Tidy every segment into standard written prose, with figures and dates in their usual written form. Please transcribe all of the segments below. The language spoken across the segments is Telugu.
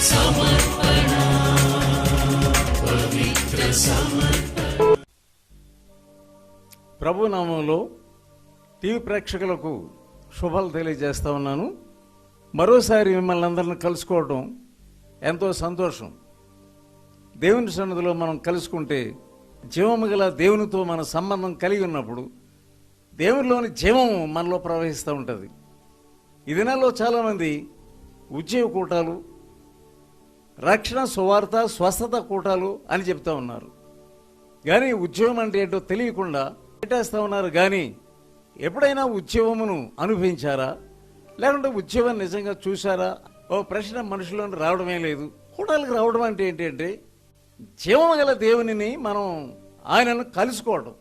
సమర్పణ పవిత్ర సమర్పణ. ప్రభు నామంలో టీవీ ప్రేక్షకులకు శుభాలు తెలియజేస్తా ఉన్నాను. మరోసారి మిమ్మల్ని అందరిని కలుసుకోవడం ఎంతో సంతోషం. దేవుని సన్నిధిలో మనం కలుసుకుంటే జీవము గల దేవునితో మన సంబంధం కలిగి ఉన్నప్పుడు దేవునిలోని జీవం మనలో ప్రవహిస్తూ ఉంటుంది. ఈ దినాల్లో చాలామంది ఉద్యోగ కూటాలు, రక్షణ, సువార్త, స్వస్థత కూటాలు అని చెప్తా ఉన్నారు. కానీ ఉద్యోగం అంటే ఏంటో తెలియకుండా పెట్టేస్తూ ఉన్నారు. కానీ ఎప్పుడైనా ఉద్యోగమును అనుభవించారా, లేకుంటే ఉద్యోగం నిజంగా చూసారా? ఓ ప్రశ్న మనుషులను రావడమే లేదు. కూటాలకు రావడం అంటే ఏంటంటే జీవము గల దేవునిని మనం ఆయనను కలుసుకోవడం.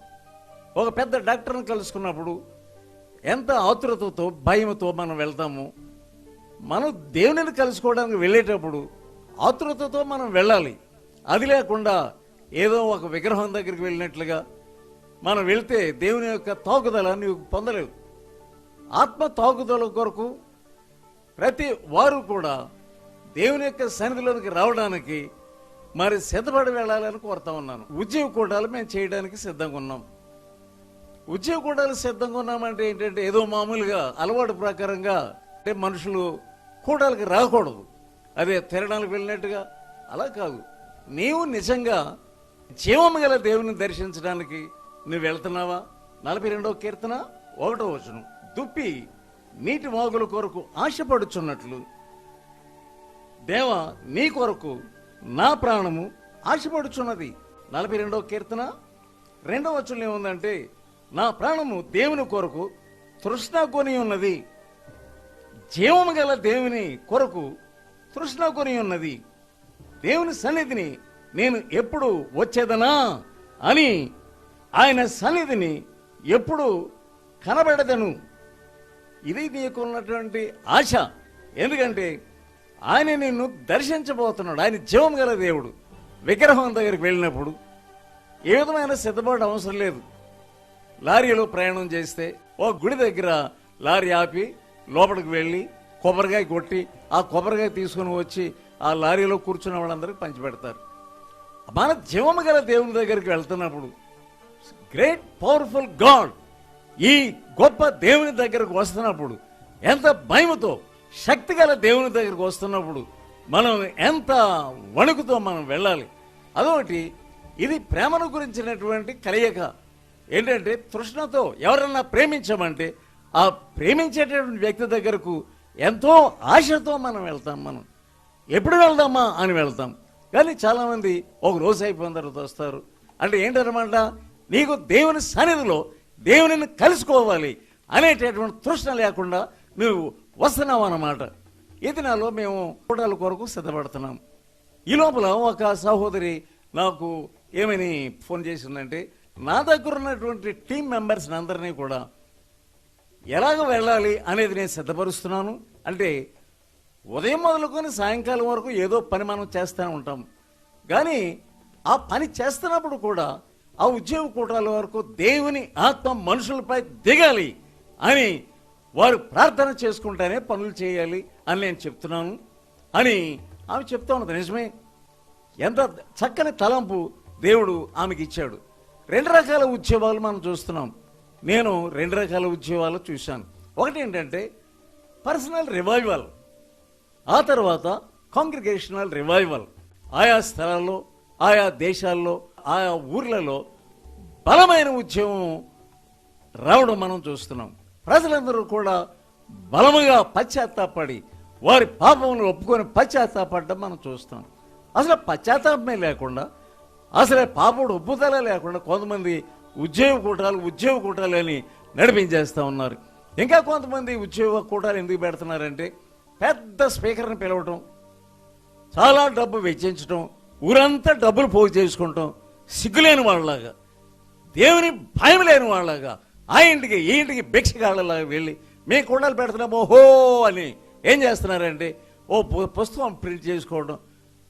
ఒక పెద్ద డాక్టర్ని కలుసుకున్నప్పుడు ఎంత ఆతురతతో, భయంతో మనం వెళ్తాము. మనం దేవునిని కలుసుకోవడానికి వెళ్ళేటప్పుడు ఆతురతతో మనం వెళ్ళాలి. అది లేకుండా ఏదో ఒక విగ్రహం దగ్గరికి వెళ్ళినట్లుగా మనం వెళ్తే దేవుని యొక్క తాకుదల నీవు పొందలేవు. ఆత్మ తాకుదల కొరకు ప్రతి వారు కూడా దేవుని యొక్క సన్నిధిలోనికి రావడానికి మరి సిద్ధపడి వెళ్ళాలని కోరుతా ఉన్నాను. ఉద్యోగ కూటాలు మేము చేయడానికి సిద్ధంగా ఉన్నాం. ఉద్యోగ కూటాలు సిద్ధంగా ఉన్నామంటే ఏంటంటే ఏదో మామూలుగా అలవాటు ప్రకారంగా అంటే మనుషులు కూటాలకు రాకూడదు, అదే తిరగడానికి వెళ్ళినట్టుగా అలా కాదు. నీవు నిజంగా జీవము గల దేవుని దర్శించడానికి నువ్వు వెళ్తున్నావా? 42వ కీర్తన 1వ వచనం, దుప్పి నీటి మోగుల కొరకు ఆశపడుచున్నట్లు దేవా నీ కొరకు నా ప్రాణము ఆశపడుచున్నది. 42వ కీర్తన 2వ వచనం ఏముందంటే, నా ప్రాణము దేవుని కొరకు తృష్ణ కొని ఉన్నది. జీవము గల దేవుని కొరకు తృష్ణ కొని ఉన్నది. దేవుని సన్నిధిని నేను ఎప్పుడు వచ్చేదనా అని, ఆయన సన్నిధిని ఎప్పుడు కనబడదను. ఇది నీకున్నటువంటి ఆశ. ఎందుకంటే ఆయన నిన్ను దర్శించబోతున్నాడు. ఆయన జీవం గల దేవుడు. విగ్రహం దగ్గరికి వెళ్ళినప్పుడు ఏ విధమైన సిద్ధపాటు అవసరం లేదు. లారీలో ప్రయాణం చేస్తే ఓ గుడి దగ్గర లారీ ఆపి లోపలికి వెళ్ళి కొబ్బరికాయ కొట్టి ఆ కొబ్బరికాయ తీసుకుని వచ్చి ఆ లారీలో కూర్చున్న వాళ్ళందరికీ పంచిపెడతారు. మన జీవము గల దేవుని దగ్గరికి వెళ్తున్నప్పుడు, గ్రేట్ పవర్ఫుల్ గాడ్, ఈ గొప్ప దేవుని దగ్గరకు వస్తున్నప్పుడు ఎంత భయముతో, శక్తి గల దేవుని దగ్గరకు వస్తున్నప్పుడు మనం ఎంత వణుకుతో మనం వెళ్ళాలి. అదొకటి. ఇది ప్రేమను గురించినటువంటి కలయిక. ఏంటంటే తృష్ణతో ఎవరన్నా ప్రేమించమంటే ఆ ప్రేమించేటటువంటి వ్యక్తి దగ్గరకు ఎంతో ఆశతో మనం వెళ్తాం. మనం ఎప్పుడు వెళ్దామా అని వెళ్తాం. కానీ చాలామంది ఒక రోజు అయిపోయిన తర్వాత వస్తారు. అంటే ఏంటన్నమాట, నీకు దేవుని సన్నిధిలో దేవునిని కలుసుకోవాలి అనేటటువంటి తృష్ణ లేకుండా నువ్వు వస్తున్నావు అన్నమాట. ఈ దినాల్లో మేము కూటాల కొరకు సిద్ధపడుతున్నాం. ఈ లోపల ఒక సహోదరి నాకు ఏమని ఫోన్ చేసిందంటే, నా దగ్గర ఉన్నటువంటి టీం మెంబర్స్ అందరినీ కూడా ఎలాగ వెళ్ళాలి అనేది నేను సిద్ధపరుస్తున్నాను. అంటే ఉదయం మొదలుకొని సాయంకాలం వరకు ఏదో పని మనం చేస్తూనే ఉంటాం. కానీ ఆ పని చేస్తున్నప్పుడు కూడా ఆ ఉద్యోగ కూటాల వరకు దేవుని ఆత్మ మనుషులపై దిగాలి అని వారు ప్రార్థన చేసుకుంటేనే పనులు చేయాలి అని నేను చెప్తున్నాను అని ఆమె చెప్తా ఉన్నది. నిజమే, ఎంత చక్కని తలంపు దేవుడు ఆమెకి ఇచ్చాడు. 2 రకాల ఉద్యోగాలు మనం చూస్తున్నాం. నేను 2 రకాల ఉద్యోగాలు చూశాను. ఒకటి ఏంటంటే పర్సనల్ రివైవల్, ఆ తర్వాత కాంగ్రిగేషనల్ రివైవల్. ఆయా స్థలాల్లో, ఆయా దేశాల్లో, ఆయా ఊర్లలో బలమైన ఉద్యమం రావడం మనం చూస్తున్నాం. ప్రజలందరూ కూడా బలముగా పశ్చాత్తాపడి వారి పాపములను ఒప్పుకొని పశ్చాత్తాపడడం మనం చూస్తాం. అసలు పశ్చాత్తాపమే లేకుండా, అసలే పాపడు ఒప్పుదల లేకుండా కొంతమంది ఉద్యోగ కూటాలు అని నడిపించేస్తూ ఉన్నారు. ఇంకా కొంతమంది ఉద్యోగ కూటాలు ఎందుకు పెడుతున్నారంటే పెద్ద స్పీకర్ని పిలవటం, చాలా డబ్బు వెచ్చించడం, ఊరంతా డబ్బులు పోగు చేసుకుంటాం, సిగ్గులేని వాళ్ళలాగా, దేవుని భయం లేని వాళ్ళలాగా, ఆ ఇంటికి ఈ ఇంటికి భిక్షగాళ్ళలాగా వెళ్ళి మేము కూడాలు పెడుతున్నాము ఓహో అని ఏం చేస్తున్నారంటే ఓ పుస్తకం ప్రింట్ చేసుకోవడం.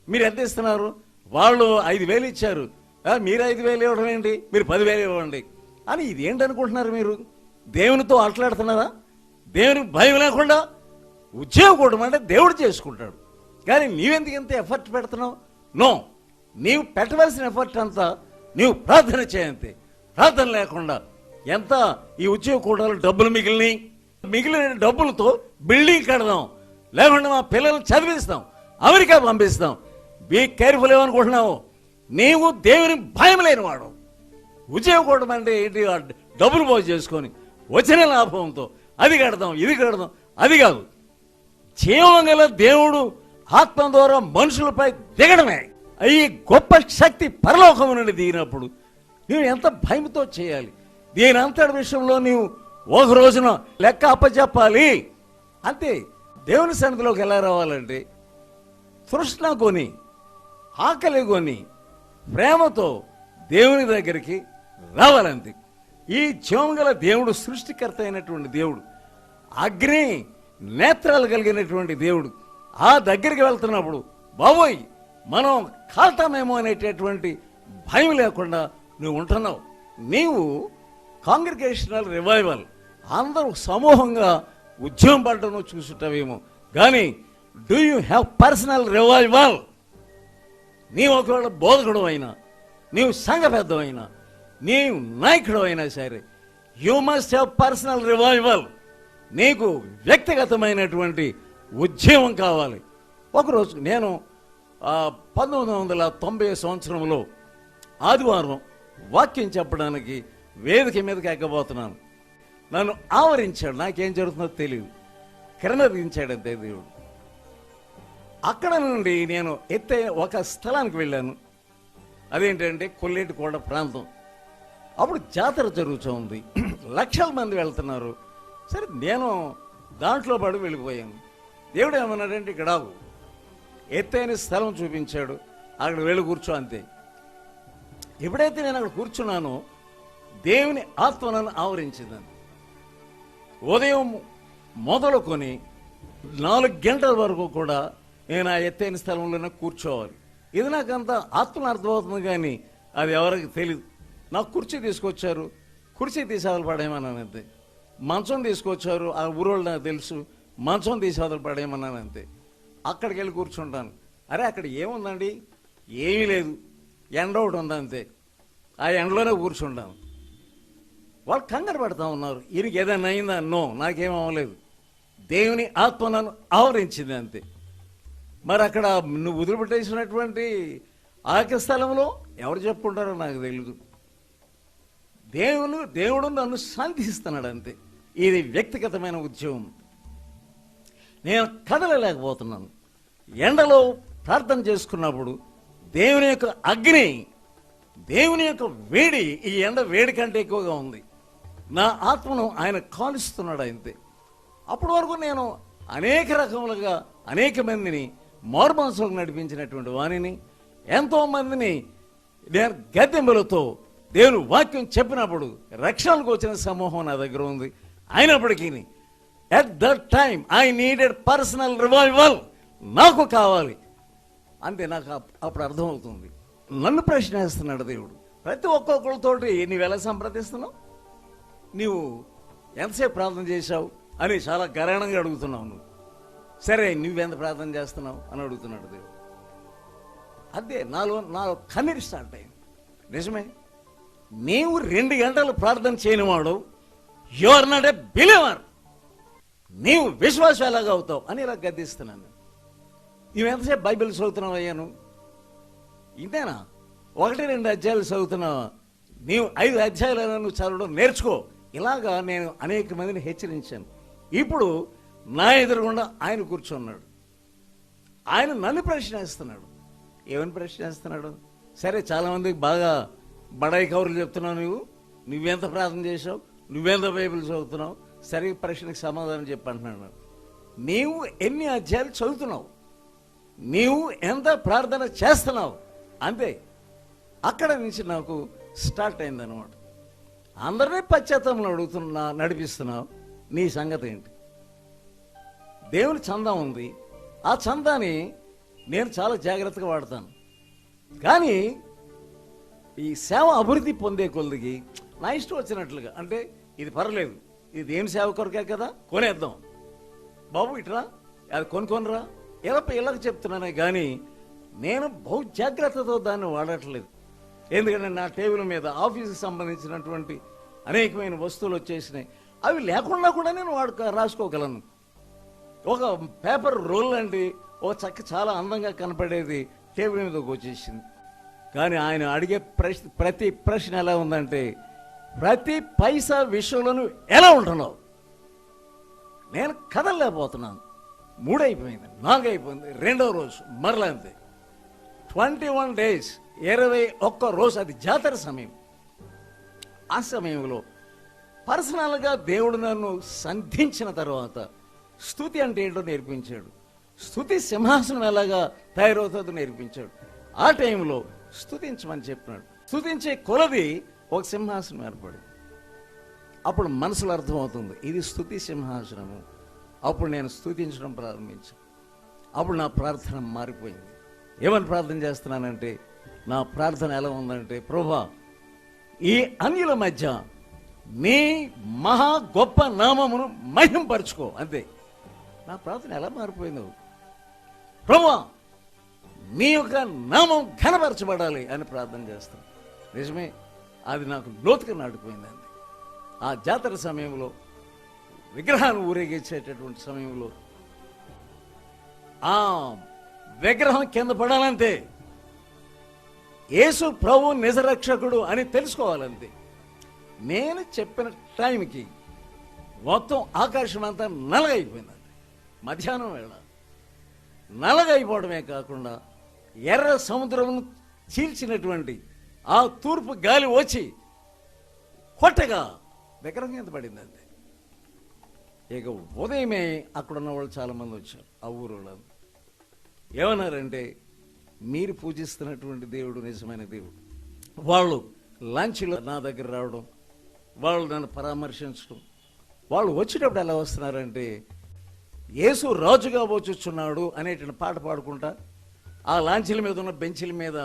మీరు ఎంత ఇస్తున్నారు? వాళ్ళు 5,000 ఇచ్చారు, మీరు 5,000 ఇవ్వడం ఏంటి, మీరు 10,000 ఇవ్వండి అని. ఇది ఏంటనుకుంటున్నారు మీరు? దేవునితో ఆటలాడుతున్నారా? దేవునికి భయం లేకుండా ఉద్యోగం అంటే దేవుడు చేసుకుంటాడు. కానీ నీవెందుకు ఎంత ఎఫర్ట్ పెడుతున్నావు? నో, నీవు పెట్టవలసిన ఎఫర్ట్ అంతా నీవు ప్రార్థన చేయంతే. ప్రార్థన లేకుండా ఎంత ఈ ఉద్యోగ కూడాలు డబ్బులు మిగిలిన డబ్బులతో బిల్డింగ్ కడదాం, లేకుండా మా పిల్లల్ని చదివిస్తాం, అమెరికా పంపిస్తాం. బీ కేర్ఫుల్ ఏమనుకుంటున్నావు? నీవు దేవుని భయం లేనివాడు. ఉద్యోగం కూడడం అంటే ఏంటి? డబ్బులు పోగు చేసుకొని వచ్చిన లాభంతో అది కడదాం, ఇది కడదాం, అది కాదు. జీవం గల దేవుడు ఆత్మ ద్వారా మనుషులపై దిగడమే. ఈ గొప్ప శక్తి పరలోకం నుండి దిగినప్పుడు నువ్వు ఎంత భయంతో చేయాలి. దీని అంతటి విషయంలో నీవు ఒక రోజున లెక్క అప్పచెప్పాలి అంతే. దేవుని సన్నిధిలోకి ఎలా రావాలంటే తృష్ణ కొని, ఆకలి కొని, ప్రేమతో దేవుని దగ్గరికి రావాలంతే. ఈ జీవం గల దేవుడు సృష్టికర్త అయినటువంటి దేవుడు, అగ్ని నేత్రాలు కలిగినటువంటి దేవుడు. ఆ దగ్గరికి వెళ్తున్నప్పుడు బాబోయ్ మనం కాల్తామేమో అనేటటువంటి భయం లేకుండా నువ్వు ఉంటున్నావు. నీవు కాంగ్రిగేషనల్ రివైవల్ అందరూ సమూహంగా ఉద్యమం పడటం చూసుంటావేమో, కానీ do you have personal revival? నీవు ఒకవేళ బోధకుడు అయినా, నీవు సంఘ పెద్దవైనా, నీవు నాయకుడు అయినా సరే, you must have personal revival. నీకు వ్యక్తిగతమైనటువంటి ఉద్యమం కావాలి. ఒకరోజు నేను 1990 సంవత్సరంలో ఆదివారం వాక్యం చెప్పడానికి వేదిక మీదకి ఎక్కబోతున్నాను. నన్ను ఆవరించాడు, నాకేం జరుగుతుందో తెలియదు, కిరణరించాడంతే దేవుడు. అక్కడ నుండి నేను ఎత్తే ఒక స్థలానికి వెళ్ళాను. అదేంటంటే కొల్లేటికోట ప్రాంతం. అప్పుడు జాతర జరుగుతూ ఉంది, లక్షల మంది వెళ్తున్నారు. సరే నేను దాంట్లో పడి వెళ్ళిపోయాను. దేవుడు ఏమన్నాడంటే ఇక్కడ ఎత్తైన స్థలం చూపించాడు, అక్కడ వెళ్ళి కూర్చో అంతే. ఎప్పుడైతే నేను అక్కడ కూర్చున్నానో దేవుని ఆత్మ నన్ను ఆవరించిందని. ఉదయం మొదలుకొని 4 గంటల వరకు కూడా నేను ఆ ఎత్తైన స్థలంలోనే కూర్చోవాలి. ఇది నాకంత ఆత్మ అర్థమవుతుంది, కానీ అది ఎవరికి తెలియదు. నాకు కుర్చీ తీసుకొచ్చారు, కుర్చీ తీసేవలు పడేయమన్నాను అంతే. మంచం తీసుకొచ్చారు, ఆ ఊరోళ్ళు నాకు తెలుసు, మంచం తీసేవలు పడేయమన్నాను అంతే. అక్కడికి వెళ్ళి కూర్చుంటాను. అరే అక్కడ ఏముందండి? ఏమీ లేదు, ఎండ ఒకటి ఉంది అంతే. ఆ ఎండలోనే కూర్చుంటాను. వాళ్ళు కంగారు పడతా ఉన్నారు, ఈయనకి ఏదైనా అయిందా? నో, నాకేం అవ్వలేదు. దేవుని ఆత్మ నన్ను ఆవరించింది అంతే. మరి అక్కడ నువ్వు వదిలిపెట్టేసినటువంటి ఆక స్థలంలో ఎవరు చెప్పుకుంటారో నాకు తెలియదు. దేవుడు నన్ను శాంతిస్తున్నాడు అంతే. ఇది వ్యక్తిగతమైన ఉద్యమం. నేను కదలలేకపోతున్నాను. ఎండలో ప్రార్థన చేసుకున్నప్పుడు దేవుని యొక్క అగ్ని, దేవుని యొక్క వేడి, ఈ ఎండ వేడి కంటే ఎక్కువగా ఉంది. నా ఆత్మను ఆయన కాలుస్తున్నాడు అంతే. అప్పటి వరకు నేను అనేక రకములుగా అనేక మందిని మారుమనసులకు నడిపించినటువంటి వాణిని, ఎంతో మందిని నేను గద్దెంబలతో దేవుని వాక్యం చెప్పినప్పుడు రక్షణకు వచ్చిన సమూహం నా దగ్గర ఉంది. అయినప్పటికీ at that time I needed personal revival. నాకు కావాలి అంతే. నాకు అప్పుడు అర్థమవుతుంది. నన్ను ప్రశ్న వేస్తున్నాడు దేవుడు. ప్రతి ఒక్కొక్కరితోటి నీవెలా సంప్రదిస్తున్నావు, నీవు ఎంతసేపు ప్రార్థన చేశావు అని చాలా గరణంగా అడుగుతున్నావు. నువ్వు సరే నువ్వెంత ప్రార్థన చేస్తున్నావు అని అడుగుతున్నాడు దేవుడు. అదే నాలో కన్నీరు స్టార్ట్ అయింది. నిజమే, నీవు 2 గంటలు ప్రార్థన చేయనివాడు, you are not a believer. నీవు విశ్వాసం ఎలాగా అవుతావు అని ఇలా గద్దిస్తున్నాను. నువ్వు ఎంతసేపు బైబిల్ చదువుతున్నావు అయ్యాను? ఇంతేనా? 1-2 అధ్యాయాలు చదువుతున్నావా? నీవు 5 అధ్యాయాలను నువ్వు చదవడం నేర్చుకో. ఇలాగా నేను అనేక మందిని హెచ్చరించాను. ఇప్పుడు నా ఎదురుగుండా ఆయన కూర్చున్నాడు. ఆయన నన్ను ప్రశ్నిస్తున్నాడు. ఏమని ప్రశ్నిస్తున్నాడు? సరే చాలామందికి బాగా బడాయి కౌరులు చెప్తున్నావు, నువ్వెంత ప్రార్థన చేసావు, నువ్వెంత బైబిల్ చదువుతున్నావు, సరే ప్రశ్నకు సమాధానం చెప్పంటున్నాడు. నీవు ఎన్ని అధ్యాయాలు చదువుతున్నావు, నీవు ఎంత ప్రార్థన చేస్తున్నావు అంతే. అక్కడ నుంచి నాకు స్టార్ట్ అయిందనమాట. అందరినీ పశ్చాత్తాపంలో నడిపిస్తున్నావు, నీ సంగతి ఏంటి? దేవుని చందా ఉంది, ఆ చందాని నేను చాలా జాగ్రత్తగా వాడతాను. కానీ ఈ సేవ అభివృద్ధి పొందే కొద్దికి నా ఇష్టం వచ్చినట్లుగా, అంటే ఇది పర్లేదు, ఇది దేవుని సేవ కొరకే కదా, కొనేద్దాం బాబు, ఇట్రా అది కొనుక్కొనిరా, ఇళ్ళకి చెప్తున్నానే కానీ నేను బహు జాగ్రత్తతో దాన్ని వాడట్లేదు. ఎందుకంటే నా టేబుల్ మీద ఆఫీస్కి సంబంధించినటువంటి అనేకమైన వస్తువులు వచ్చేసినాయి. అవి లేకుండా కూడా నేను రాసుకోగలను. ఒక పేపర్ రోల్ లాంటి ఒక చక్క చాలా అందంగా కనపడేది టేబుల్ మీదకి వచ్చేసింది. కానీ ఆయన అడిగే ప్రతి ప్రశ్న ఎలా ఉందంటే, ప్రతి పైసా విషయంలోనూ ఎలా ఉంటున్నావు? నేను కదలలేకపోతున్నాను. 3 అయిపోయింది, 4 అయిపోయింది, 2వ రోజు మరలా అంతే. 21 days, 21 రోజు, అది జాతర సమయం. ఆ సమయంలో పర్సనల్గా దేవుడు నన్ను సంధించిన తర్వాత స్తుతి అంటే ఏంటో నేర్పించాడు. స్తుతి సింహాసనం ఎలాగా తయారవుతుందో నేర్పించాడు. ఆ టైంలో స్తుతించమని చెప్పినాడు. స్తుతించే కొలది ఒక సింహాసనం ఏర్పడింది. అప్పుడు మనసులో అర్థమవుతుంది, ఇది స్తుతి సింహాసనము. అప్పుడు నేను స్తుతించడం ప్రారంభించాను. అప్పుడు నా ప్రార్థన మారిపోయింది. ఏమని ప్రార్థన చేస్తున్నానంటే, నా ప్రార్థన ఎలా ఉందంటే, ప్రభువా, ఈ అన్యుల మధ్య నీ మహా గొప్ప నామమును మహింపరచుకో. అంతే. నా ప్రార్థన ఎలా మారిపోయిందో, ప్రభువా నీ యొక్క నామం ఘనపరచబడాలి అని ప్రార్థన చేస్తాను. నిజమే, అది నాకు లోతుగా నాటుకుపోయింది. అంతే. ఆ జాతర సమయంలో విగ్రహాన్ని ఊరేగించేటటువంటి సమయంలో ఆ విగ్రహం కింద పడాలంతే, యేసు ప్రభు నిజరక్షకుడు అని తెలుసుకోవాలంతే. నేను చెప్పిన టైంకి మొత్తం ఆకాశం అంతా నల్లగైపోయిందండి. మధ్యాహ్నం వేళ నల్లగైపోవడమే కాకుండా ఎర్ర సముద్రమును చీల్చినటువంటి ఆ తూర్పు గాలి వచ్చి కొట్టగా విగ్రహం కింద పడిందండి. ఇక ఉదయమే అక్కడ ఉన్న వాళ్ళు చాలామంది వచ్చారు. ఆ ఊరు వాళ్ళు ఏమన్నారంటే, మీరు పూజిస్తున్నటువంటి దేవుడు నిజమైన దేవుడు. వాళ్ళు లంచ్లో నా దగ్గర రావడం, వాళ్ళు నన్ను పరామర్శించడం. వాళ్ళు వచ్చేటప్పుడు ఎలా వస్తున్నారంటే, యేసు రాజుగా వచ్చుచున్నాడు అనేటువంటి పాట పాడుకుంటా ఆ లాంచీల మీద ఉన్న బెంచీల మీద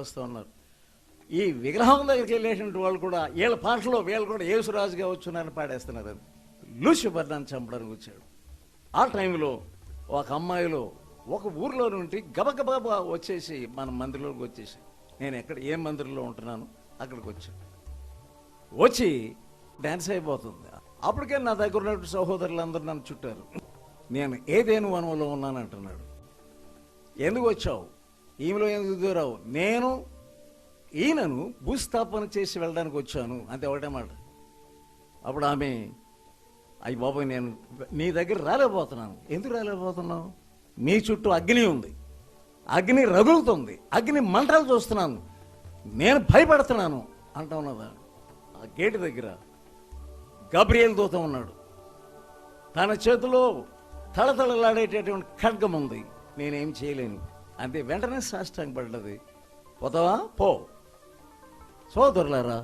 వస్తూ ఉన్నారు. ఈ విగ్రహం దగ్గరికి వెళ్ళేటువంటి వాళ్ళు కూడా వీళ్ళ పాటలో వీళ్ళు కూడా యేసు రాజుగా వచ్చున్నారని పాడేస్తున్నారు. అది లూసిఫర్ నన్ను చంపడానికి వచ్చాడు. ఆ టైంలో ఒక అమ్మాయిలో ఒక ఊర్లో నుండి గబగబా వచ్చేసి మన మందిరంలోకి వచ్చేసి, నేను ఏ మందిరంలో ఉంటున్నాను అక్కడికి వచ్చాను. వచ్చి డ్యాన్స్ అయిపోతుంది. అప్పటికే నా దగ్గర ఉన్నటువంటి సహోదరులందరూ నన్ను చుట్టారు. నేను ఏదేను వనంలో ఉన్నాను అంటున్నాడు. ఎందుకు వచ్చావు? ఈమెలో ఎందుకు దూరావు? నేను ఈయనను భూస్థాపన చేసి వెళ్ళడానికి వచ్చాను అంతే, ఒకటే మాట. అప్పుడు ఆమె, అయ్యి బాబాయ్, నేను నీ దగ్గర రాలేకపోతున్నాను. ఎందుకు రాలేకపోతున్నావు? నీ చుట్టూ అగ్ని ఉంది, అగ్ని రగులుతుంది, అగ్ని మంటలు చూస్తున్నాను, నేను భయపడుతున్నాను అంటా ఉన్నదా. ఆ గేటు దగ్గర గబ్రియేల్ దూత ఉన్నాడు. తన చేతిలో తళతళలాడేటటువంటి ఖడ్గం ఉంది. నేనేం చేయలేను అంతే. వెంటనే సాష్టాంగపడ్డది. పోతావా? పో. సోదరులారా,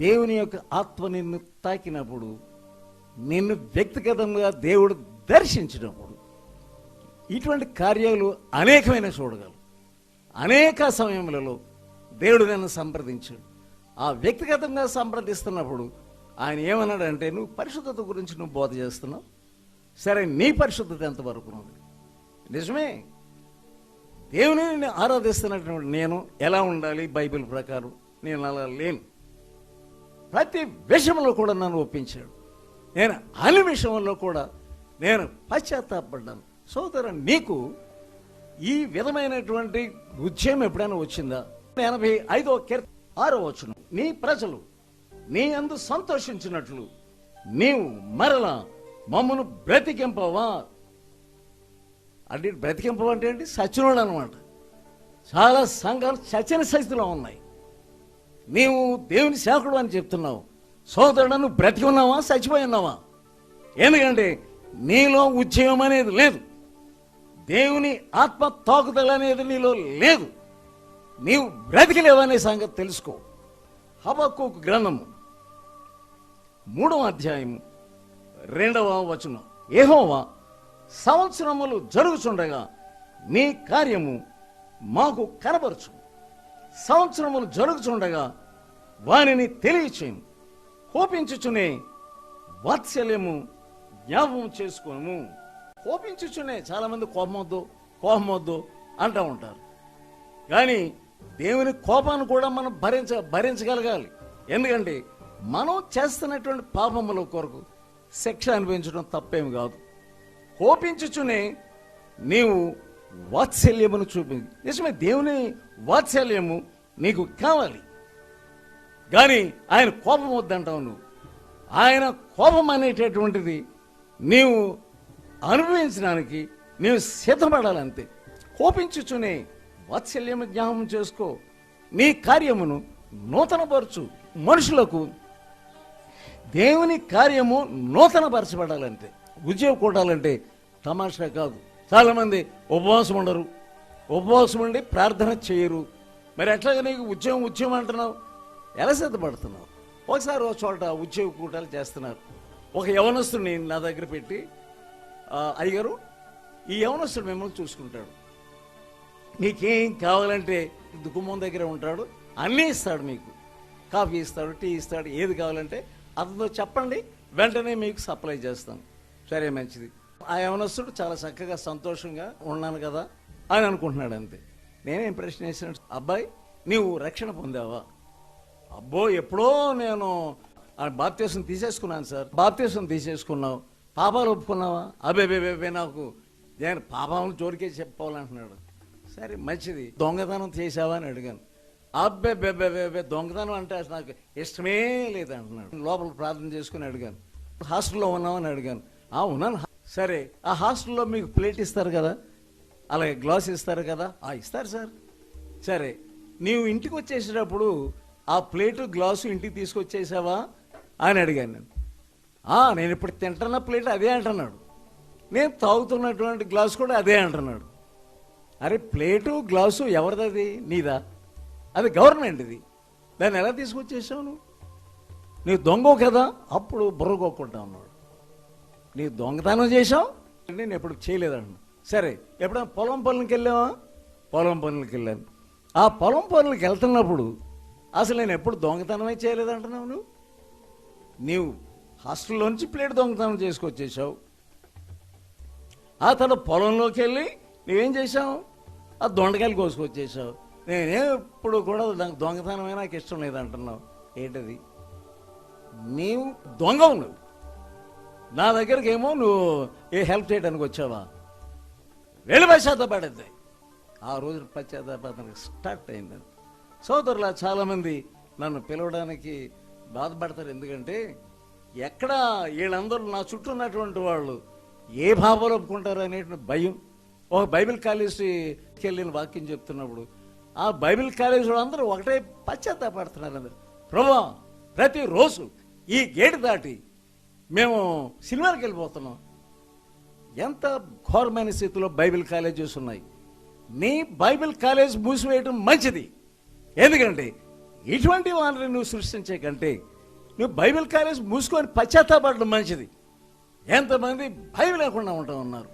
దేవుని యొక్క ఆత్మ నిన్ను తాకినప్పుడు, నిన్ను వ్యక్తిగతంగా దేవుడు దర్శించినప్పుడు ఇటువంటి కార్యాలు అనేకమైన చూడగలరు. అనేక సమయములలో దేవుడు నన్ను సంప్రదించాడు. ఆ వ్యక్తిగతంగా సంప్రదిస్తున్నప్పుడు ఆయన ఏమన్నాడంటే, నువ్వు పరిశుద్ధత గురించి నువ్వు బోధ చేస్తున్నావు, సరే నీ పరిశుద్ధత ఎంతవరకు ఉంది? నిజమే, దేవుని ఆరాధిస్తున్నటువంటి నేను ఎలా ఉండాలి బైబిల్ ప్రకారం? నేను అలా లేను. ప్రతి విషయంలో కూడా నన్ను ఒప్పించాడు. నేను అన్ని విషయంలో కూడా నేను పశ్చాత్తాపడ్డాను. సోదరు, నీకు ఈ విధమైనటువంటి ఉద్యమం ఎప్పుడైనా వచ్చిందా? 85వ కీర్తన 6వ వచనం, నీ ప్రజలు నీ యందు సంతోషించినట్లు నీవు మరలా మమ్మను బ్రతికింపవా. అంటే బ్రతికింపవ అంటే ఏంటి? సచ్చినోడు అనమాట. చాలా సంఘాలు చచ్చిన స్థితిలో ఉన్నాయి. నీవు దేవుని సేవకుడు అని చెప్తున్నావు. సోదరుడు, నువ్వు బ్రతికి ఉన్నావా చచ్చిపోయి ఉన్నావా? ఎందుకంటే నీలో ఉద్యమం అనేది లేదు, దేవుని ఆత్మ తాకుదల అనేది నీలో లేదు, నీవు బ్రతికిలేవనే సంగతి తెలుసుకో. హబక్కూకు గ్రంథము 3వ అధ్యాయము 2వ వచనం, యెహోవా సంవత్సరములు జరుగుచుండగా నీ కార్యము మాకు కనబరచు, సంవత్సరములు జరుగుచుండగా వానిని తెలియచేయము, కోపించుచునే వాత్సల్యము జ్ఞాపకం చేసుకోము. కోపించుచునే చాలామంది కోపం వద్దు అంటూ ఉంటారు. కానీ దేవుని కోపాన్ని కూడా మనం భరించగలగాలి. ఎందుకంటే మనం చేస్తున్నటువంటి పాపముల కొరకు శిక్ష అనిపించడం తప్పేమి కాదు. కోపించుచునే నీవు వాత్సల్యమును చూపింది. నిజమే, దేవుని వాత్సల్యము నీకు కావాలి. కానీ ఆయన కోపం వద్దంటావు నువ్వు. ఆయన కోపం అనేటటువంటిది నీవు అనుభవించడానికి నీవు సిద్ధపడాలంతే. కోపించుచునే వాత్సల్యము జ్ఞాపకం చేసుకో, నీ కార్యమును నూతనపరచు. మనుషులకు దేవుని కార్యము నూతనపరచబడాలంటే, ఉద్యోగం కూడాలంటే తమాషా కాదు. చాలామంది ఉపవాసం ఉండరు, ఉపవాసం ఉండి ప్రార్థన చేయరు. మరి ఎట్లాగా నీకు ఉద్యోగం అంటున్నావు? ఎలా సిద్ధపడుతున్నావు? ఒకసారి ఒక చోట ఉద్యోగ కూటాలు చేస్తున్నారు. ఒక యవనస్తుడిని నా దగ్గర పెట్టి, అయ్యగారు ఈ యవనస్తుడు మిమ్మల్ని చూసుకుంటాడు, మీకేం కావాలంటే గుమ్మం దగ్గర ఉంటాడు, అన్నీ ఇస్తాడు. మీకు కాఫీ ఇస్తాడు, టీ ఇస్తాడు, ఏది కావాలంటే అతనితో చెప్పండి, వెంటనే మీకు సప్లై చేస్తాను. సరే మంచిది. ఆ యవనస్తుడు చాలా చక్కగా సంతోషంగా ఉన్నాను కదా అని అనుకుంటున్నాడు. అంతే. నేనేం ప్రశ్న వేసాను, అబ్బాయి నీవు రక్షణ పొందావా? అబ్బో ఎప్పుడో నేను బాప్తీసం తీసేసుకున్నాను సార్. బాప్తీసం తీసేసుకున్నావు, పాపాలు ఒప్పుకున్నావా? అబ్బే నాకు నేను పాపాలను జోలికే చెప్పుకోవాలంటున్నాడు. సరే మంచిది. దొంగతనం చేసావా అని అడిగాను. అబ్బే దొంగతనం అంటే అసలు నాకు ఇష్టమే లేదంటున్నాడు. లోపల ప్రార్థన చేసుకుని అడిగాను, హాస్టల్లో ఉన్నావని అడిగాను. ఉన్నాను. సరే, ఆ హాస్టల్లో మీకు ప్లేట్ ఇస్తారు కదా, అలాగే గ్లాస్ ఇస్తారు కదా? ఇస్తారు సార్. సరే, నీవు ఇంటికి వచ్చేసేటప్పుడు ఆ ప్లేటు గ్లాసు ఇంటికి తీసుకొచ్చేసావా అని అడిగాను నేను. నేను ఇప్పుడు తింటున్న ప్లేట్ అదే అంటున్నాడు, నేను తాగుతున్నటువంటి గ్లాసు కూడా అదే అంటున్నాడు. అరే ప్లేటు గ్లాసు ఎవరిది? నీదా? అది గవర్నమెంట్ది. దాన్ని ఎలా తీసుకొచ్చేసావు నువ్వు దొంగవు కదా? అప్పుడు బుర్రగొక్కుంటా ఉన్నాడు. నీవు దొంగతనం చేసావు, నేను ఎప్పుడు చేయలేదన్నా. సరే, ఎప్పుడైనా పొలం పనులకి వెళ్ళావా? పొలం పనులకి వెళ్ళాను. ఆ పొలం పనులకి వెళ్తున్నప్పుడు అసలు నేను ఎప్పుడు దొంగతనమే చేయలేదంటున్నావు. నీవు హాస్టల్లోంచి ప్లేట్ దొంగతనం చేసుకొచ్చేసావు. ఆ తర్వాత పొలంలోకి వెళ్ళి నువ్వేం చేసావు? ఆ దొండకాయలు కోసుకొచ్చేసావు. నేనేప్పుడు కూడా దొంగతనమే నాకు ఇష్టం లేదంటున్నావు. ఏంటది? నీవు దొంగవు. నువ్వు నా దగ్గరికి ఏమో నువ్వు హెల్ప్ చేయడానికి వచ్చావా? వెళ్ళి పశ్చాత్తాపడద్ది. ఆ రోజు పశ్చాత్తాపానికి స్టార్ట్ అయింది. సోదరులా చాలామంది నన్ను పిలవడానికి బాధపడతారు. ఎందుకంటే ఎక్కడ వీళ్ళందరూ నా చుట్టూ ఉన్నటువంటి వాళ్ళు ఏ భావాలు ఒప్పుకుంటారు అనేటువంటి భయం. ఒక బైబిల్ కాలేజీకి వెళ్ళిన వాక్యం చెప్తున్నప్పుడు ఆ బైబిల్ కాలేజీ అందరూ ఒకటే పశ్చాత్తాపడుతున్నారు. అందరు, ప్రభువా ప్రతిరోజు ఈ గేటు దాటి మేము సినిమాకి వెళ్ళిపోతున్నాం. ఎంత ఘోరమైన స్థితిలో బైబిల్ కాలేజెస్ ఉన్నాయి. నీ బైబిల్ కాలేజ్ మూసివేయడం మంచిది. ఎందుకంటే ఇటువంటి వాళ్ళని నువ్వు సృష్టించే కంటే నువ్వు బైబిల్ కాలేజ్ మూసుకొని పశ్చాత్తాపడడం మంచిది. ఎంతమంది బైబిల్ లేకుండా ఉంటా ఉన్నారు.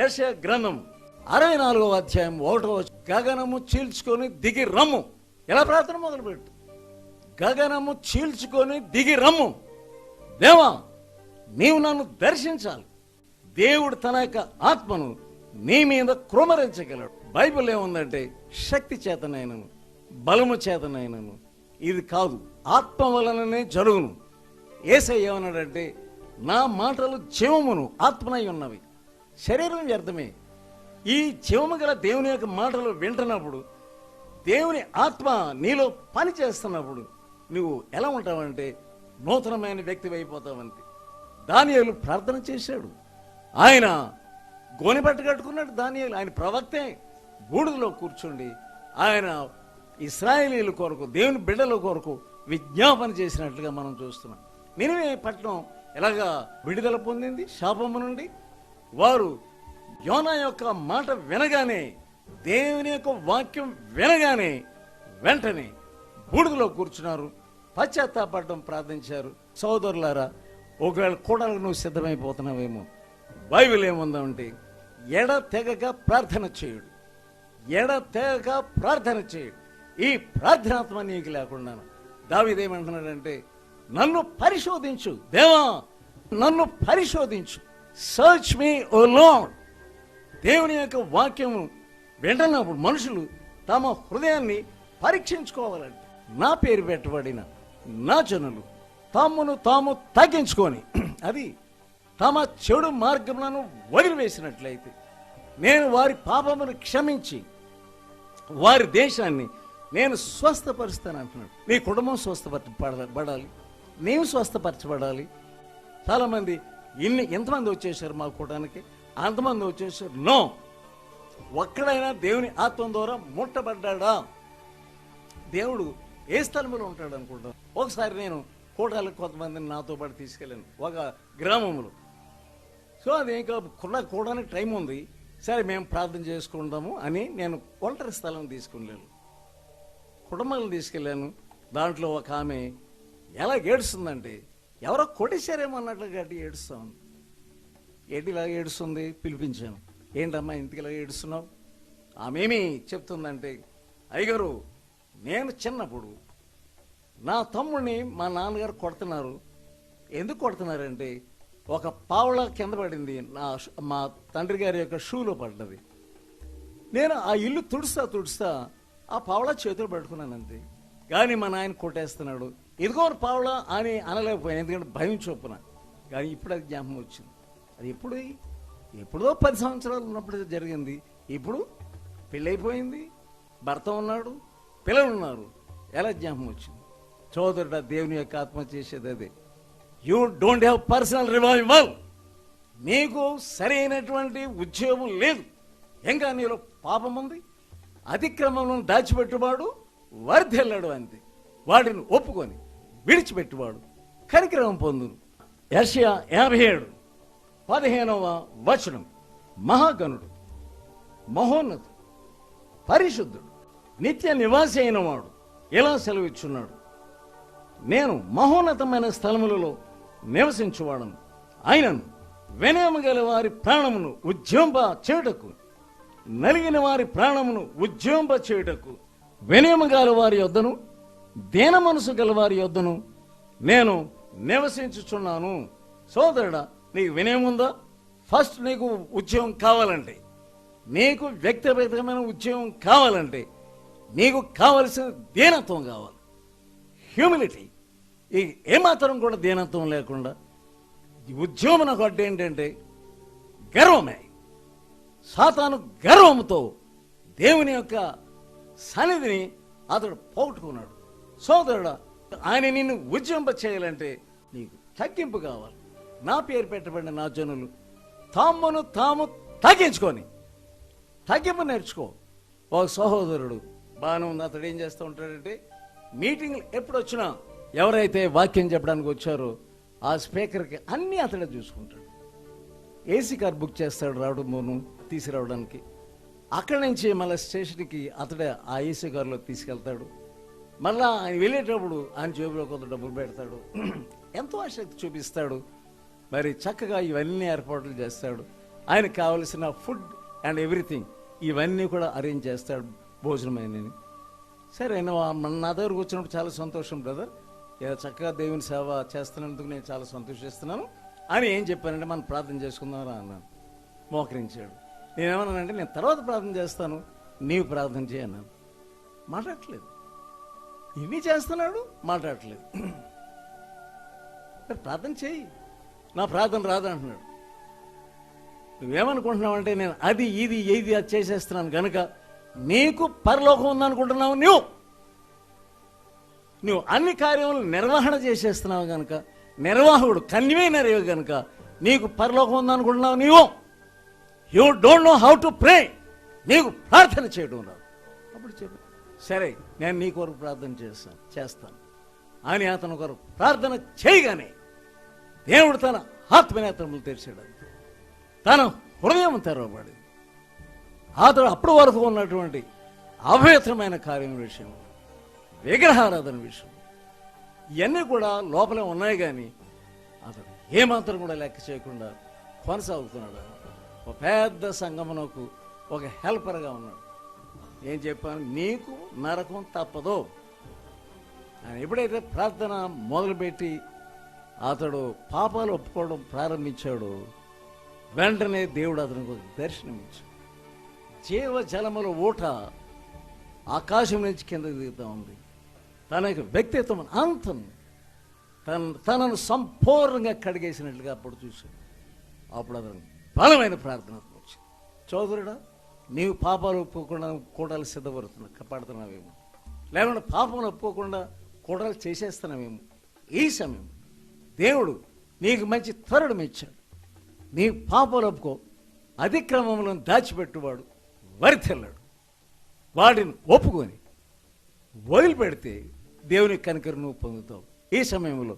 యెషయా గ్రంథం 64వ అధ్యాయం 1వ వచనం, గగనము చీల్చుకొని దిగి రమ్ము. ఎలా ప్రార్థన మొదలుపెట్టు? గగనము చీల్చుకొని దిగి రమ్ము. దేవా నీవు నన్ను దర్శించాలి. దేవుడు తన యొక్క ఆత్మను నీ మీద కృమరించగలడు. బైబిల్ ఏముందంటే శక్తి చేతనైనను బలము చేతనైనను ఇది కాదు, ఆత్మ వలననే జరుగును. యేసయ్య ఏమన్నాడంటే నా మాటలు జీవమును ఆత్మనై ఉన్నవి. శరీరం వ్యర్థమే. ఈ జీవము గల దేవుని యొక్క మాటలు వింటున్నప్పుడు, దేవుని ఆత్మ నీలో పని చేస్తున్నప్పుడు నువ్వు ఎలా ఉంటావంటే నూతనమైన వ్యక్తి అయిపోతావంతే. దానియేలు ప్రార్థన చేశాడు. ఆయన గోనెపట్ట కట్టుకున్నాడు. దానియేలు ఆయన ప్రవక్తే. బూడిదలో కూర్చుండి ఆయన ఇశ్రాయేలీయుల కొరకు, దేవుని బిడ్డల కొరకు విజ్ఞాపన చేసినట్లుగా మనం చూస్తున్నాం. నినివే పట్టణం ఎలాగా విడుదల పొందింది శాపము నుండి? వారు యోనా యొక్క మాట వినగానే, దేవుని యొక్క వాక్యం వినగానే వెంటనే బూడిదలో కూర్చున్నారు, పశ్చాత్తాపడడం ప్రార్థించారు. సోదరులారా, ఒకవేళ కూడలకు నువ్వు సిద్ధమైపోతున్నావేమో, బైబిల్ ఏముందంటే ఎడతెగక ప్రార్థన చేయుడు, ఎడతెగక ప్రార్థన చేయుడు. ఈ ప్రార్థనాత్మ నీకు లేకుండా దావీదేమంటున్నాడంటే నన్ను పరిశోధించు దేవా, నన్ను పరిశోధించు, సర్చ్ మీ ఓ లార్డ్. దేవుని యొక్క వాక్యము వింటున్నప్పుడు మనుషులు తమ హృదయాన్ని పరీక్షించుకోవాలంటే, నా పేరు పెట్టబడిన నా జనులు తమ్మును తాము తగ్గించుకొని అది తమ చెడు మార్గములను వదిలివేసినట్లయితే నేను వారి పాపమును క్షమించి వారి దేశాన్ని నేను స్వస్థపరుస్తాను అంటున్నాడు. నీ కుటుంబం స్వస్థపరచబడాలి, నీవు స్వస్థపరచబడాలి. చాలామంది ఎంతమంది వచ్చేసారు మా కూటానికి, అంతమంది వచ్చేసారు. నో, ఒక్కడైనా దేవుని ఆత్మ ద్వారా ముట్టబడ్డా? దేవుడు ఏ స్థలంలో ఉంటాడు అనుకుంటాం. ఒకసారి నేను కూటాలకు కొంతమందిని నాతో పాటు తీసుకెళ్ళాను ఒక గ్రామంలో. సో అది ఇంకా కూడానికి టైం ఉంది, సరే మేము ప్రార్థన చేసుకుంటాము అని నేను ఒంటరి స్థలం తీసుకున్నాను. కుటుంబాలను తీసుకెళ్ళాను. దాంట్లో ఒక ఆమె ఎలా ఏడుస్తుందంటే ఎవరో కొట్టేశారేమో అన్నట్లు గట్టి ఏడుస్తాం. ఏంటిలాగా ఏడుస్తుంది? పిలిపించాను. ఏంటమ్మా ఇంటికి ఇలా ఏడుస్తున్నావు? ఆమెమీ చెప్తుందంటే, అయ్యగారు నేను చిన్నప్పుడు నా తమ్ముడిని మా నాన్నగారు కొడుతున్నారు. ఎందుకు కొడుతున్నారంటే ఒక పావులా కింద పడింది, మా తండ్రి గారి యొక్క షూలో పడ్డది. నేను ఆ ఇల్లు తుడుస్తా ఆ పావులా చేతులు పట్టుకున్నాను అంతే. కానీ మా నాయన కొట్టేస్తున్నాడు. ఇదిగో పావులా అని అనలేకపోయాను, ఎందుకంటే భయం చొప్పున. కానీ ఇప్పుడు అది జ్ఞాపకం వచ్చింది. అది ఎప్పుడో 10 సంవత్సరాలు ఉన్నప్పుడు జరిగింది. ఇప్పుడు పెళ్ళైపోయింది, భర్త ఉన్నాడు, పిల్లలు ఉన్నారు. ఎలా జ్ఞాపకం వచ్చింది? సోదరుడా, దేవుని యొక్క ఆత్మ చేసేది అదే. You don't have personal revival. నీకు సరైనటువంటి ఉద్యోగం లేదు, ఇంకా నీలో పాపం ఉంది. అతిక్రమం దాచిపెట్టువాడు వర్ధిల్లాడు అంతే. వాటిని ఒప్పుకొని విడిచిపెట్టువాడు కనికరం పొందును. యెషయా 57:15 మహాగణుడు, మహోన్నతుడు, పరిశుద్ధుడు, నిత్య నివాసి అయిన వాడు ఇలా సెలవిచ్చున్నాడు, నేను మహోన్నతమైన స్థలములలో నివసించువాడను. ఆయనను వినయము గల వారి ప్రాణమును ఉజ్జంప చేయుటకు, నలిగిన వారి ప్రాణమును ఉజ్జంప చేయుటకు, వినయము గల వారి యొద్దను దీన మనసు గల వారి యొద్దను నేను నివసించుచున్నాను. సోదరుడా, నీకు వినయం ఉందా? ఫస్ట్ నీకు ఉద్యోగం కావాలంటే, నీకు వ్యక్తిగతమైన ఉద్యోగం కావాలంటే నీకు కావలసిన దీనత్వం కావాలి, హ్యూమిలిటీ. ఏమాత్రం కూడా దీనత్వం లేకుండా ఉద్యోగం నాకు అడ్డు ఏంటంటే గర్వమే. సాతాను గర్వంతో దేవుని యొక్క సన్నిధిని అతడు పోగొట్టుకున్నాడు. సోదరుడా, ఆయన నిన్ను ఉజ్జంప చేయాలంటే నీకు తగ్గింపు కావాలి. నా పేరు పెట్టబడిన నా జనులు తామును తాము తగ్గించుకొని తగ్గింపు నేర్చుకో. ఒక సహోదరుడు బాగానే ఉంది, అతడు ఏం చేస్తూ ఉంటాడంటే మీటింగ్లు ఎప్పుడు వచ్చినా ఎవరైతే వాక్యం చెప్పడానికి వచ్చారో ఆ స్పీకర్కి అన్నీ అతడే చూసుకుంటాడు. ఏసీ కార్ బుక్ చేస్తాడు రావడం తీసుకురావడానికి. అక్కడి నుంచి మళ్ళీ స్టేషన్కి అతడే ఆ ఏసీ కారులో తీసుకెళ్తాడు. మళ్ళా ఆయన వెళ్ళేటప్పుడు ఆయన జేబులో కొంత డబ్బులు పెడతాడు, ఎంతో ఆసక్తి చూపిస్తాడు. మరి చక్కగా ఇవన్నీ ఏర్పాట్లు చేస్తాడు. ఆయనకు కావలసిన ఫుడ్ అండ్ ఎవ్రీథింగ్ ఇవన్నీ కూడా అరేంజ్ చేస్తాడు, భోజనం అయినని. సరే, నా దగ్గరకు వచ్చినప్పుడు చాలా సంతోషం బ్రదర్, ఏదో చక్కగా దేవుని సేవ చేస్తున్నందుకు నేను చాలా సంతోషిస్తున్నాను అని ఏం చెప్పానంటే, మనం ప్రార్థన చేసుకుందాం అన్నాను. మోకరించాడు. నేనేమన్నానంటే, నేను తర్వాత ప్రార్థన చేస్తాను, నీవు ప్రార్థన చేయన్నాను. మాట్లాడట్లేదు. ఇన్ని చేస్తున్నాడు, మాట్లాడట్లేదు. ప్రార్థన చేయి, నా ప్రార్థన రాదంటున్నాడు. నువ్వేమనుకుంటున్నావు అంటే, నేను అది ఇది అది చేసేస్తున్నాను కనుక నీకు పరలోకం ఉందనుకుంటున్నావు. నువ్వు అన్ని కార్యములు నిర్వహణ చేసేస్తున్నావు కనుక, నిర్వాహకుడు కన్వీనర్ కనుక నీకు పరలోకం ఉందనుకుంటున్నావు. You don't know how to pray. నీకు ప్రార్థన చేయడం రాదు. అప్పుడు చెప్పు, సరే నేను నీ కొరకు ప్రార్థన చేస్తాను అని అతను కొరకు ప్రార్థన చేయగానే దేవుడు తన ఆత్మనేత్రములు తెరిచాడు, తన హృదయం తెరవబడింది. అతడు అప్పటి వరకు ఉన్నటువంటి అపవిత్రమైన కార్యం విషయం, విగ్రహారాధన విషయం, ఇవన్నీ కూడా లోపలే ఉన్నాయి. కానీ అతడు ఏమాత్రం కూడా లెక్క చేయకుండా కొనసాగుతున్నాడు. ఒక పెద్ద సంగమనకు ఒక హెల్పర్గా ఉన్నాడు. ఏం చెప్పాను, నీకు నరకం తప్పదు. ఆయన ఎప్పుడైతే ప్రార్థన మొదలుపెట్టి అతడు పాపాలు ఒప్పుకోవడం ప్రారంభించాడు, వెంటనే దేవుడు అతనికి ఒక దర్శనమిచ్చాడు. జీవజలముల ఊట ఆకాశం నుంచి కిందకి దిగుతూ ఉంది. తన యొక్క వ్యక్తిత్వం అంతం తనను సంపూర్ణంగా కడిగేసినట్లుగా అప్పుడు చూశాడు. అప్పుడు అతను బలమైన ప్రార్థన వచ్చింది. చౌదరుడా, నీవు పాపాలు ఒప్పుకోకుండా కూడాలు సిద్ధపడుతున్నా కాపాడుతున్నావేమో, లేకుండా పాపములు ఒప్పుకోకుండా కూడాలు చేసేస్తున్నావేమో. ఈ సమయం దేవుడు నీకు మంచి తరుణం ఇచ్చాడు. నీ పాపాలు ఒప్పుకో, అతిక్రమములను దాచిపెట్టువాడు వరితెల్లాడు. వాడిని ఒప్పుకొని వదిలిపెడితే దేవుని కనికరం నువ్వు పొందుతావు. ఈ సమయంలో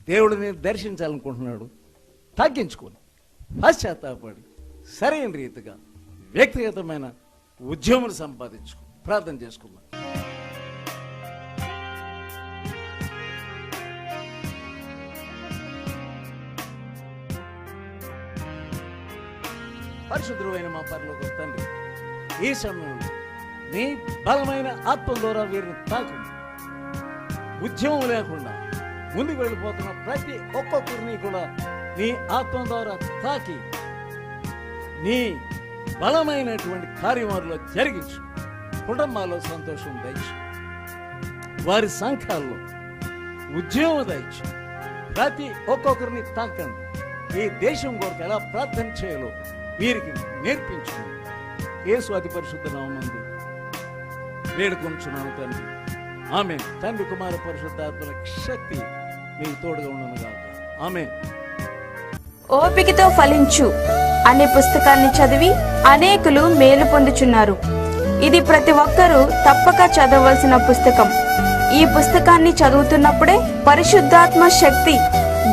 దేవుడిని దర్శించాలనుకుంటున్నాడు. తగ్గించుకొని పశ్చాత్తాపడి సరైన రీతిగా వ్యక్తిగతమైన ఉద్యమం సంపాదించుకో. ప్రార్థన చేసుకుందాం. పరిశుద్ధుడైన మా పరలోక తండ్రి, ఈ సమయంలో నీ బలమైన ఆత్మ ద్వారా వీరిని తాకు. ఉద్యమం లేకుండా ముందుకు వెళ్ళిపోతున్న ప్రతి ఒక్కొక్కరిని కూడా నీ ఆత్మ ద్వారా తాకి నీ బలమైనటువంటి కార్యమారులో జరిగించు. కుటుంబాల్లో సంతోషం దయచు, వారి సంఘాల్లో ఉద్యమం దయచు. ప్రతి ఒక్కొక్కరిని తాకండి. ఈ దేశం కొరకు ఎలా ప్రార్థన చేయాలో వీరికి నేర్పించు. యేసు అతి పరిశుద్ధ నామమునందు వేడుకొంచున్నాను తండ్రి. ఆమేన్. తండ్రి, కుమార పరిశుద్ధాత్మల శక్తి మీకు తోడుగా ఉండను గాక. ఆమేన్. ఓపికతో ఫలించు అనే పుస్తకాన్ని చదివి అనేకులు మేలు పొందుచున్నారు. ఇది ప్రతి ఒక్కరూ తప్పక చదవవలసిన పుస్తకం. ఈ పుస్తకాన్ని చదువుతున్నప్పుడే పరిశుద్ధాత్మ శక్తి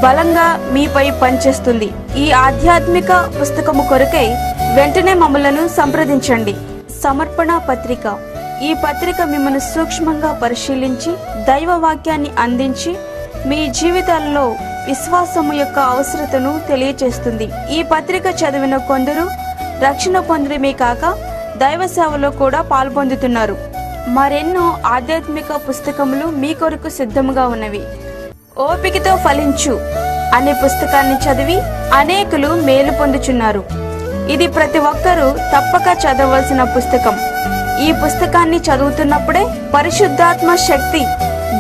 బలంగా మీపై పనిచేస్తుంది. ఈ ఆధ్యాత్మిక పుస్తకము కొరకై వెంటనే మమ్మలను సంప్రదించండి. సమర్పణ పత్రిక. ఈ పత్రిక మిమ్మల్ని సూక్ష్మంగా పరిశీలించి దైవ వాక్యాన్ని అందించి మీ జీవితాల్లో విశ్వాసము యొక్క అవసరతను తెలియచేస్తుంది. ఈ పత్రిక చదివిన కొందరు రక్షణ పొందడమే కాక దైవ సేవలో కూడా పాల్పొందుతున్నారు. మరెన్నో ఆధ్యాత్మిక పుస్తకములు మీ కొరకు సిద్ధముగా ఉన్నవి. ఓపికతో ఫలించు అనే పుస్తకాన్ని చదివి అనేకులు మేలు పొందుచున్నారు. ఇది ప్రతి ఒక్కరూ తప్పక చదవవలసిన పుస్తకం. ఈ పుస్తకాన్ని చదువుతున్నప్పుడే పరిశుద్ధాత్మ శక్తి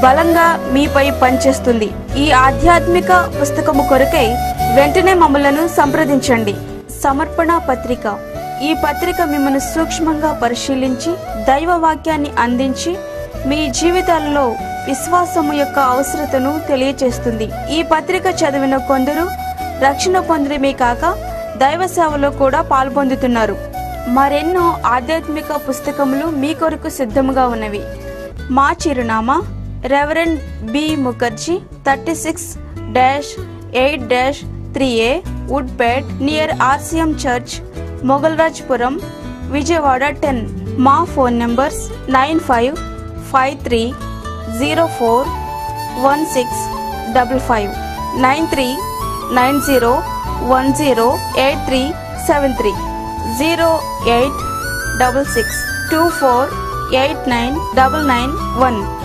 బలంగా మీపై పనిచేస్తుంది. ఈ ఆధ్యాత్మిక పుస్తకము కొరకై వెంటనే మమ్మలను సంప్రదించండి. సమర్పణ పత్రిక. ఈ పత్రిక మిమ్మల్ని సూక్ష్మంగా పరిశీలించి దైవ వాక్యాన్ని అందించి మీ జీవితాలలో విశ్వాసము యొక్క అవసరతను తెలియచేస్తుంది. ఈ పత్రిక చదివిన కొందరు రక్షణ పొందడమే కాక దైవ సేవలో కూడా పాల్పొందుతున్నారు. మరెన్నో ఆధ్యాత్మిక పుస్తకములు మీ కొరకు సిద్ధముగా ఉన్నవి. మా చిరునామా reverend B Mukherjee 36-8-3A Woodpet near RCM church, Mogalrajpuram, Vijayawada 10. మా ఫోన్ నంబర్స్ 9553041655, 9390108373, 086624899991.